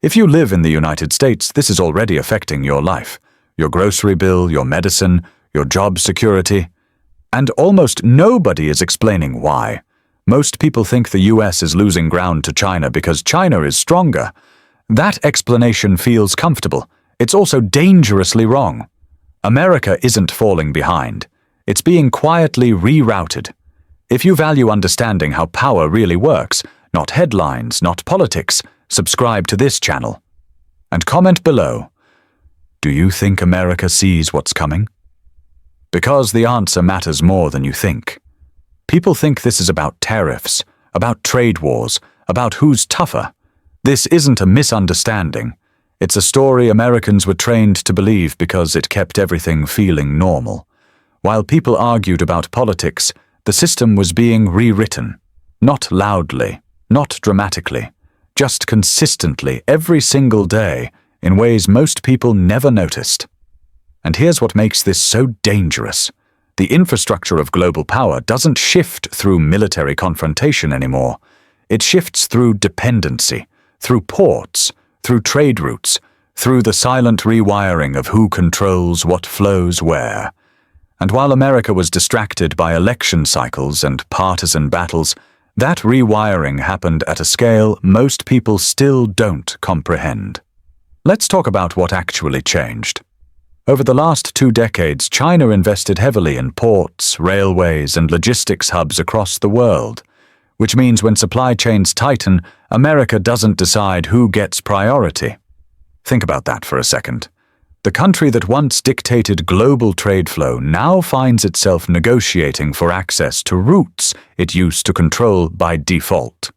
If you live in the United States, this is already affecting your life, your grocery bill, your medicine, your job security. And almost nobody is explaining why. Most people think the US is losing ground to China because China is stronger. That explanation feels comfortable. It's also dangerously wrong. America isn't falling behind. It's being quietly rerouted. If you value understanding how power really works, not headlines, not politics, subscribe to this channel. And comment below. Do you think America sees what's coming? Because the answer matters more than you think. People think this is about tariffs, about trade wars, about who's tougher. This isn't a misunderstanding. It's a story Americans were trained to believe because it kept everything feeling normal. While people argued about politics, the system was being rewritten. Not loudly, not dramatically, just consistently every single day in ways most people never noticed. And here's what makes this so dangerous. The infrastructure of global power doesn't shift through military confrontation anymore. It shifts through dependency, through ports, through trade routes, through the silent rewiring of who controls what flows where. And while America was distracted by election cycles and partisan battles, that rewiring happened at a scale most people still don't comprehend. Let's talk about what actually changed. Over the last 2 decades, China invested heavily in ports, railways, and logistics hubs across the world, which means when supply chains tighten, America doesn't decide who gets priority. Think about that for a second. The country that once dictated global trade flow now finds itself negotiating for access to routes it used to control by default.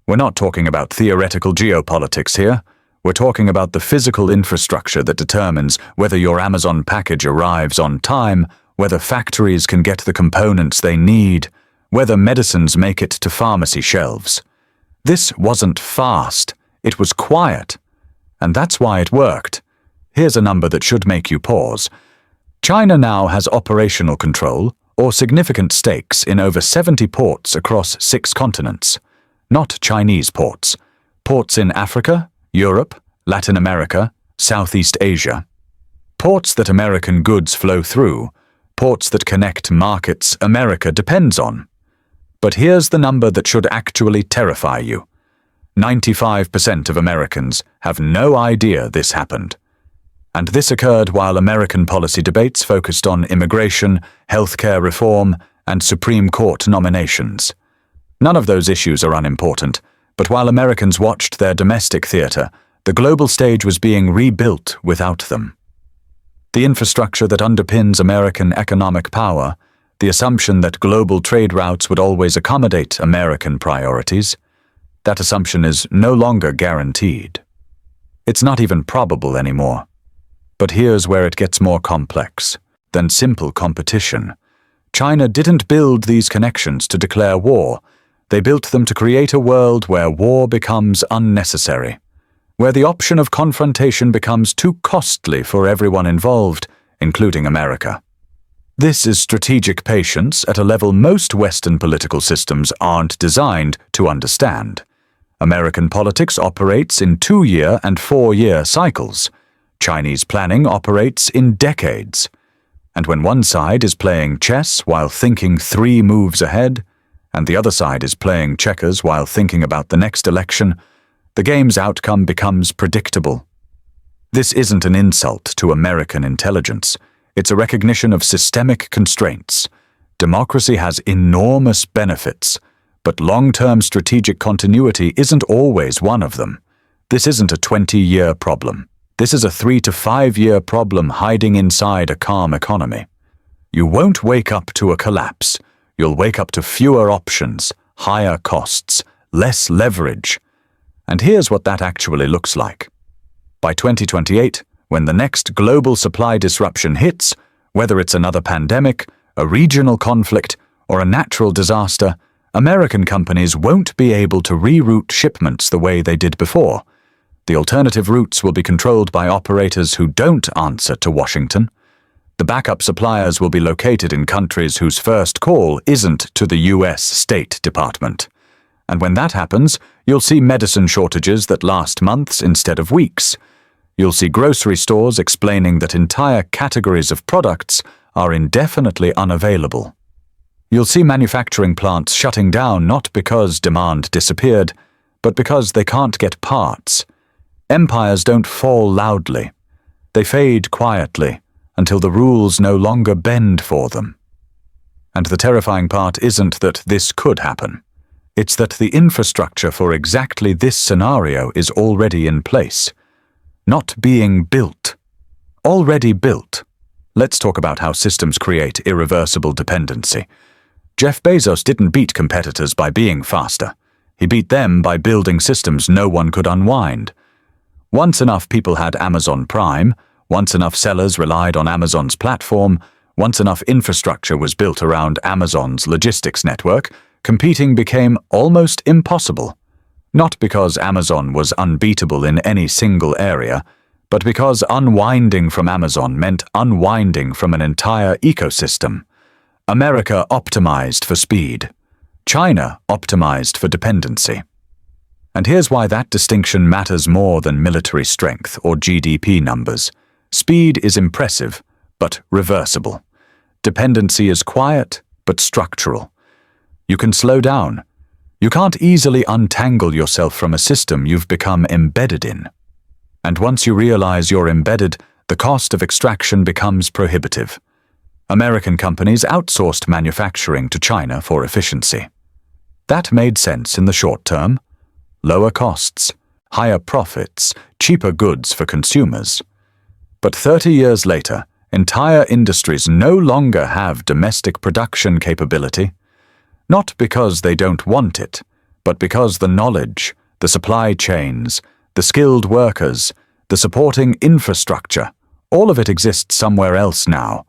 We're not talking about theoretical geopolitics here. We're talking about the physical infrastructure that determines whether your Amazon package arrives on time, whether factories can get the components they need, whether medicines make it to pharmacy shelves. This wasn't fast, it was quiet. And that's why it worked. Here's a number that should make you pause. China now has operational control or significant stakes in over 70 ports across 6 continents. Not Chinese ports. Ports in Africa, Europe, Latin America, Southeast Asia. Ports that American goods flow through. Ports that connect markets America depends on. But here's the number that should actually terrify you. 95% of Americans have no idea this happened. And this occurred while American policy debates focused on immigration, healthcare reform, and Supreme Court nominations. None of those issues are unimportant, but while Americans watched their domestic theater, the global stage was being rebuilt without them. The infrastructure that underpins American economic power, the assumption that global trade routes would always accommodate American priorities, that assumption is no longer guaranteed. It's not even probable anymore. But here's where it gets more complex than simple competition. China didn't build these connections to declare war. They built them to create a world where war becomes unnecessary, where the option of confrontation becomes too costly for everyone involved, including America. This is strategic patience at a level most Western political systems aren't designed to understand. American politics operates in 2-year and 4-year cycles. Chinese planning operates in decades. And when one side is playing chess while thinking 3 moves ahead, and the other side is playing checkers while thinking about the next election, the game's outcome becomes predictable. This isn't an insult to American intelligence. It's a recognition of systemic constraints. Democracy has enormous benefits, but long-term strategic continuity isn't always one of them. This isn't a 20-year problem. This is a 3 to 5-year problem hiding inside a calm economy. You won't wake up to a collapse. You'll wake up to fewer options, higher costs, less leverage. And here's what that actually looks like. By 2028, when the next global supply disruption hits, whether it's another pandemic, a regional conflict, or a natural disaster, American companies won't be able to reroute shipments the way they did before. The alternative routes will be controlled by operators who don't answer to Washington. The backup suppliers will be located in countries whose first call isn't to the US State Department. And when that happens, you'll see medicine shortages that last months instead of weeks. You'll see grocery stores explaining that entire categories of products are indefinitely unavailable. You'll see manufacturing plants shutting down not because demand disappeared, but because they can't get parts. Empires don't fall loudly. They fade quietly until the rules no longer bend for them. And the terrifying part isn't that this could happen. It's that the infrastructure for exactly this scenario is already in place. Not being built. Already built. Let's talk about how systems create irreversible dependency. Jeff Bezos didn't beat competitors by being faster. He beat them by building systems no one could unwind. Once enough people had Amazon Prime, once enough sellers relied on Amazon's platform, once enough infrastructure was built around Amazon's logistics network, competing became almost impossible. Not because Amazon was unbeatable in any single area, but because unwinding from Amazon meant unwinding from an entire ecosystem. America optimized for speed. China optimized for dependency. And here's why that distinction matters more than military strength or GDP numbers. Speed is impressive, but reversible. Dependency is quiet, but structural. You can slow down. You can't easily untangle yourself from a system you've become embedded in. And once you realize you're embedded, the cost of extraction becomes prohibitive. American companies outsourced manufacturing to China for efficiency. That made sense in the short term. Lower costs, higher profits, cheaper goods for consumers. But 30 years later, entire industries no longer have domestic production capability. Not because they don't want it, but because the knowledge, the supply chains, the skilled workers, the supporting infrastructure, all of it exists somewhere else now.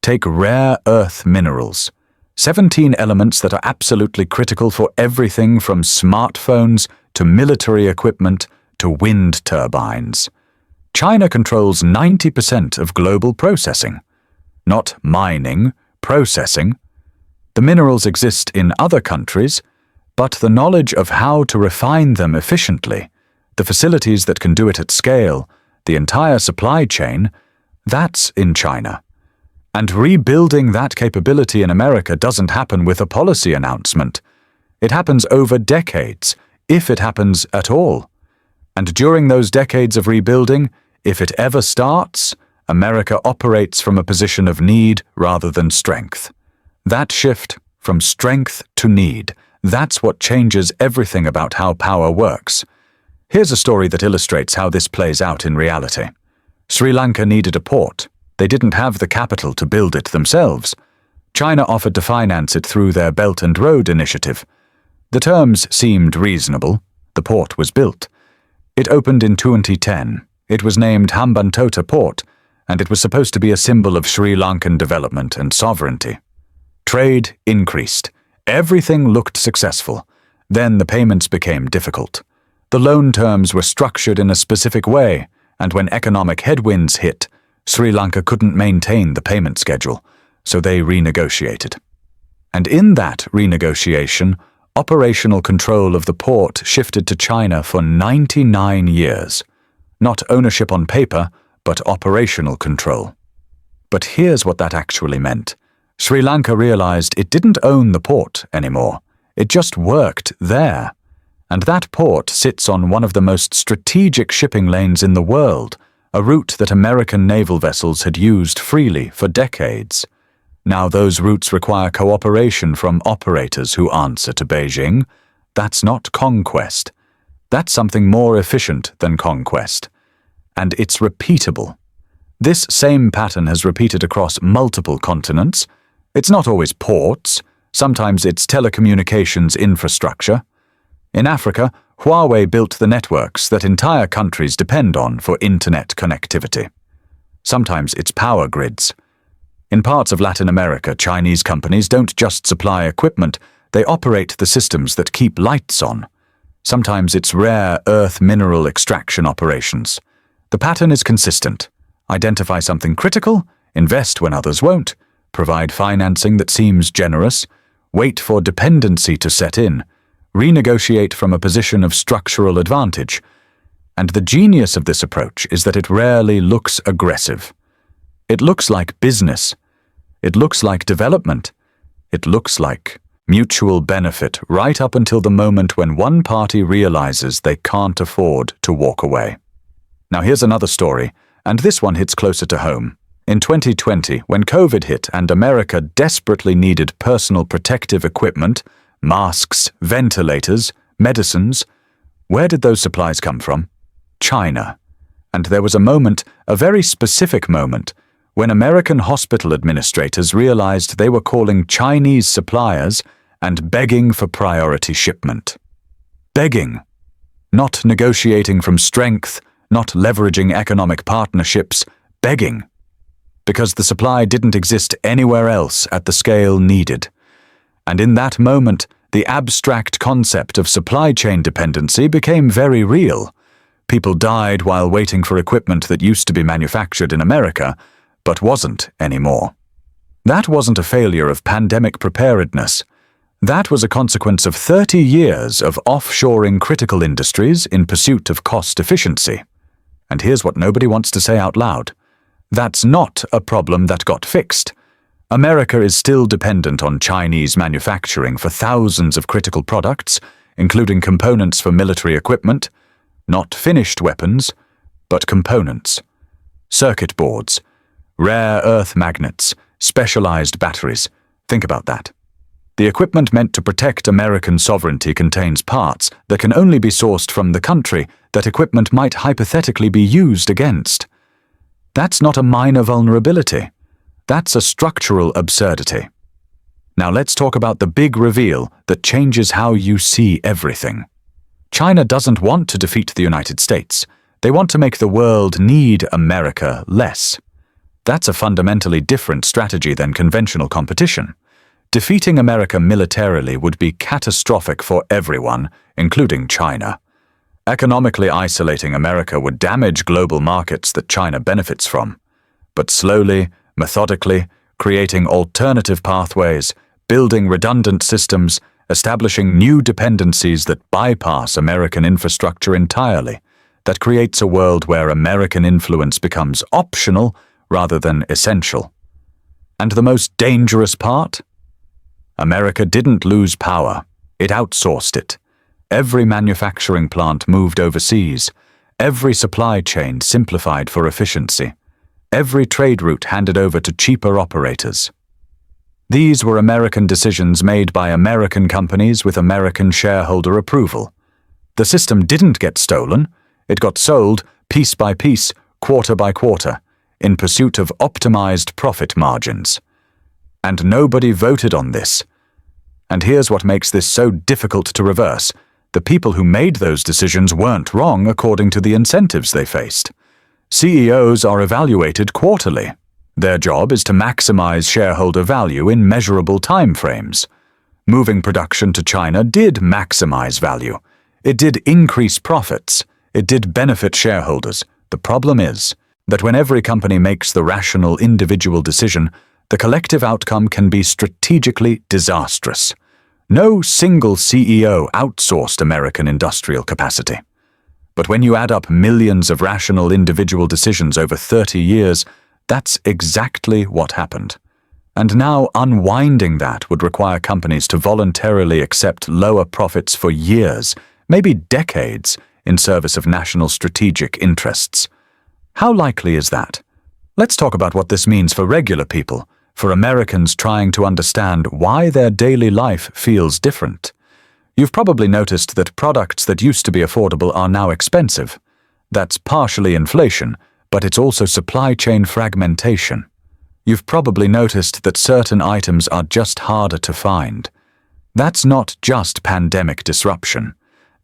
Take rare earth minerals. 17 elements that are absolutely critical for everything from smartphones to military equipment to wind turbines. China controls 90% of global processing. Not mining, processing. The minerals exist in other countries, but the knowledge of how to refine them efficiently, the facilities that can do it at scale, the entire supply chain, that's in China. And rebuilding that capability in America doesn't happen with a policy announcement. It happens over decades, if it happens at all. And during those decades of rebuilding, if it ever starts, America operates from a position of need rather than strength. That shift from strength to need, that's what changes everything about how power works. Here's a story that illustrates how this plays out in reality. Sri Lanka needed a port. They didn't have the capital to build it themselves. China offered to finance it through their Belt and Road initiative. The terms seemed reasonable. The port was built. It opened in 2010. It was named Hambantota Port, and it was supposed to be a symbol of Sri Lankan development and sovereignty. Trade increased. Everything looked successful. Then the payments became difficult. The loan terms were structured in a specific way, and when economic headwinds hit, Sri Lanka couldn't maintain the payment schedule, so they renegotiated. And in that renegotiation, operational control of the port shifted to China for 99 years. Not ownership on paper, but operational control. But here's what that actually meant. Sri Lanka realized it didn't own the port anymore. It just worked there. And that port sits on one of the most strategic shipping lanes in the world, a route that American naval vessels had used freely for decades. Now those routes require cooperation from operators who answer to Beijing. That's not conquest. That's something more efficient than conquest. And it's repeatable. This same pattern has repeated across multiple continents. It's not always ports. Sometimes it's telecommunications infrastructure. In Africa, Huawei built the networks that entire countries depend on for internet connectivity. Sometimes it's power grids. In parts of Latin America, Chinese companies don't just supply equipment, they operate the systems that keep lights on. Sometimes it's rare earth mineral extraction operations. The pattern is consistent. Identify something critical, invest when others won't, provide financing that seems generous, wait for dependency to set in, renegotiate from a position of structural advantage. And the genius of this approach is that it rarely looks aggressive. It looks like business. It looks like development. It looks like mutual benefit right up until the moment when one party realizes they can't afford to walk away. Now here's another story, and this one hits closer to home. In 2020, when COVID hit and America desperately needed personal protective equipment, masks, ventilators, medicines, where did those supplies come from? China. And there was a moment, a very specific moment, when American hospital administrators realized they were calling Chinese suppliers and begging for priority shipment. Begging. Not negotiating from strength, not leveraging economic partnerships, begging. Because the supply didn't exist anywhere else at the scale needed. And in that moment, the abstract concept of supply chain dependency became very real. People died while waiting for equipment that used to be manufactured in America, but wasn't anymore. That wasn't a failure of pandemic preparedness. That was a consequence of 30 years of offshoring critical industries in pursuit of cost efficiency. And here's what nobody wants to say out loud. That's not a problem that got fixed. America is still dependent on Chinese manufacturing for thousands of critical products, including components for military equipment, not finished weapons, but components. Circuit boards, rare earth magnets, specialized batteries. Think about that. The equipment meant to protect American sovereignty contains parts that can only be sourced from the country that equipment might hypothetically be used against. That's not a minor vulnerability. That's a structural absurdity. Now let's talk about the big reveal that changes how you see everything. China doesn't want to defeat the United States. They want to make the world need America less. That's a fundamentally different strategy than conventional competition. Defeating America militarily would be catastrophic for everyone, including China. Economically isolating America would damage global markets that China benefits from. But slowly, methodically, creating alternative pathways, building redundant systems, establishing new dependencies that bypass American infrastructure entirely, that creates a world where American influence becomes optional rather than essential. And the most dangerous part? America didn't lose power. It outsourced it. Every manufacturing plant moved overseas. Every supply chain simplified for efficiency. Every trade route handed over to cheaper operators. These were American decisions made by American companies with American shareholder approval. The system didn't get stolen. It got sold piece by piece, quarter by quarter, in pursuit of optimized profit margins. And nobody voted on this. And here's what makes this so difficult to reverse. The people who made those decisions weren't wrong according to the incentives they faced. CEOs are evaluated quarterly. Their job is to maximize shareholder value in measurable timeframes. Moving production to China did maximize value. It did increase profits. It did benefit shareholders. The problem is that when every company makes the rational individual decision, the collective outcome can be strategically disastrous. No single CEO outsourced American industrial capacity. But when you add up millions of rational individual decisions over 30 years, that's exactly what happened. And now unwinding that would require companies to voluntarily accept lower profits for years, maybe decades, in service of national strategic interests. How likely is that? Let's talk about what this means for regular people, for Americans trying to understand why their daily life feels different. You've probably noticed that products that used to be affordable are now expensive. That's partially inflation, but it's also supply chain fragmentation. You've probably noticed that certain items are just harder to find. That's not just pandemic disruption.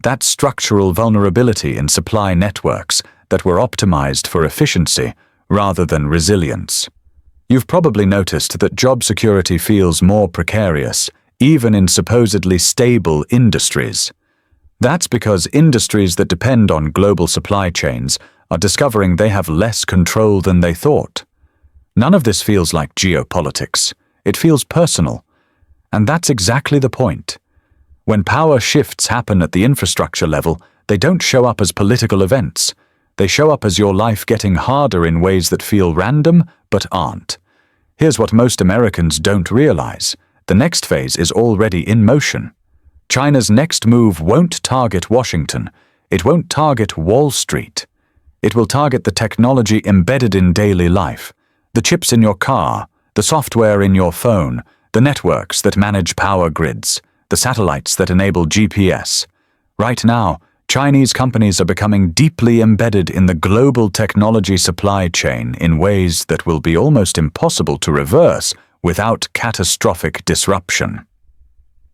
That's structural vulnerability in supply networks that were optimized for efficiency rather than resilience. You've probably noticed that job security feels more precarious, even in supposedly stable industries. That's because industries that depend on global supply chains are discovering they have less control than they thought. None of this feels like geopolitics. It feels personal. And that's exactly the point. When power shifts happen at the infrastructure level, they don't show up as political events. They show up as your life getting harder in ways that feel random but aren't. Here's what most Americans don't realize. The next phase is already in motion. China's next move won't target Washington. It won't target Wall Street. It will target the technology embedded in daily life, the chips in your car, the software in your phone, the networks that manage power grids, the satellites that enable GPS. Right now, Chinese companies are becoming deeply embedded in the global technology supply chain in ways that will be almost impossible to reverse without catastrophic disruption.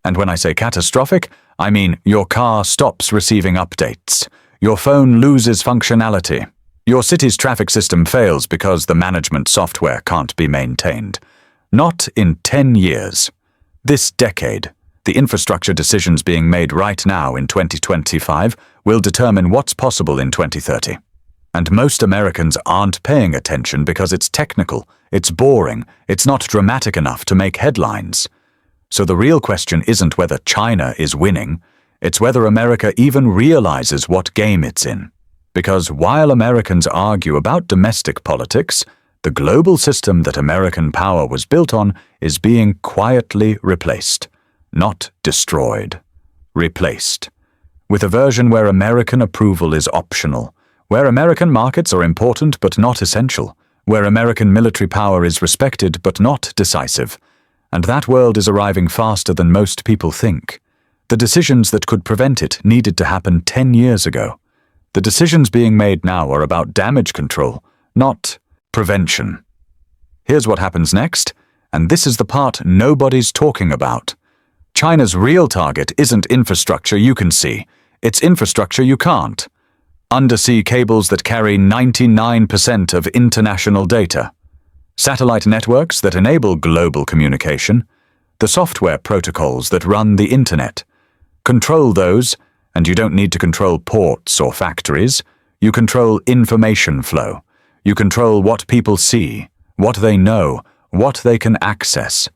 And when I say catastrophic, I mean your car stops receiving updates, your phone loses functionality, your city's traffic system fails because the management software can't be maintained. Not in 10 years. This decade, the infrastructure decisions being made right now in 2025 will determine what's possible in 2030. And most Americans aren't paying attention because it's technical, it's boring, it's not dramatic enough to make headlines. So the real question isn't whether China is winning, it's whether America even realizes what game it's in. Because while Americans argue about domestic politics, the global system that American power was built on is being quietly replaced. Not destroyed. Replaced. With a version where American approval is optional, where American markets are important but not essential, where American military power is respected but not decisive. And that world is arriving faster than most people think. The decisions that could prevent it needed to happen 10 years ago. The decisions being made now are about damage control, not prevention. Here's what happens next, and this is the part nobody's talking about. China's real target isn't infrastructure you can see, it's infrastructure you can't. Undersea cables that carry 99% of international data. Satellite networks that enable global communication. The software protocols that run the internet. Control those, and you don't need to control ports or factories. You control information flow. You control what people see, what they know, what they can access.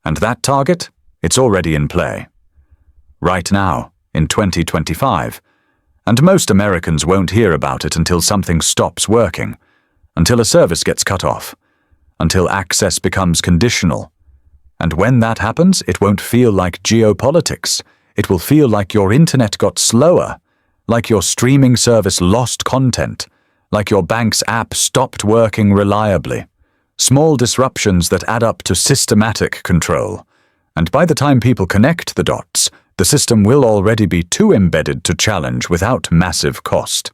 And that target? It's already in play. Right now, in 2025. And most Americans won't hear about it until something stops working, until a service gets cut off, until access becomes conditional. And when that happens, it won't feel like geopolitics. It will feel like your internet got slower, like your streaming service lost content, like your bank's app stopped working reliably. Small disruptions that add up to systematic control. And by the time people connect the dots, the system will already be too embedded to challenge without massive cost.